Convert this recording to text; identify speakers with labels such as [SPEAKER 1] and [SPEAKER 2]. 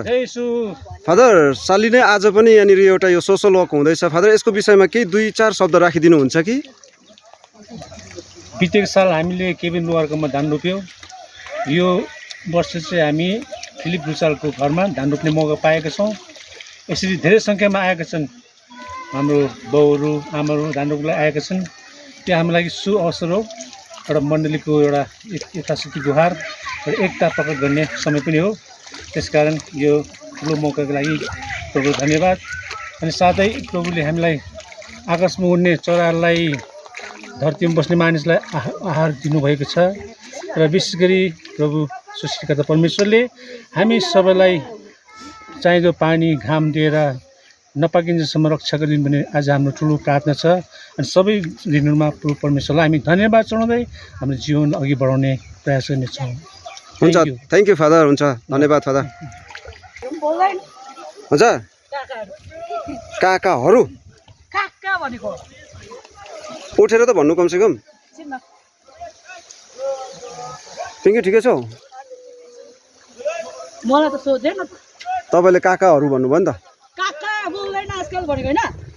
[SPEAKER 1] father father साली नै आज पनि यहाँनिर एउटा यो सोसल वर्क हुँदैछ फादर यसको विषयमा केही 2-4 शब्द राखिदिनु हुन्छ कि
[SPEAKER 2] बितेको साल हामीले केबिन नुवारकोमा धान रोप्यौँ यो वर्ष चाहिँ हामी फिलिप रुचालको घरमा धान रोप्ने मौका पाएका छौँ यसरी धेरै सङ्ख्यामा आएका छन् हाम्रो बाउहरू आमाहरू धान रोप्नलाई आएका छन् त्यो हाम्रो लागि सु अवसर हो एउटा मण्डलीको एउटा यथाशक्ति गुहार र एकता प्रकट गर्ने समय पनि हो त्यसकारण यो ठुलो मौकाको लागि प्रभु धन्यवाद अनि साथै प्रभुले हामीलाई आकाशमा उड्ने चराहरूलाई धरतीमा बस्ने मानिसलाई आहार दिनुभएको छ र विशेष गरी प्रभु सृष्टिकर्ता परमेश्वरले हामी सबैलाई चाहिँदो पानी घाम दिएर नपाकिन्जेलसम्म रक्षा गरिदिनु भने आज हाम्रो ठुलो प्रार्थना छ अनि सबै दिनहरूमा प्रभु परमेश्वरलाई हामी धन्यवाद चढाउँदै हाम्रो जीवन अघि बढाउने प्रयास गर्नेछौँ
[SPEAKER 1] हुन्छ थ्याङ्क यू फादर हुन्छ धन्यवाद फादर हुन्छ काकाहरू
[SPEAKER 3] काका भनेको
[SPEAKER 1] उठेर त भन्नु कमसेकम पिङ्की ठिकै छौ
[SPEAKER 3] मलाई त सोध्दैन
[SPEAKER 1] तपाईँले काकाहरू भन्नुभयो नि त
[SPEAKER 3] काका बोल्दैन आजकल भनेको होइन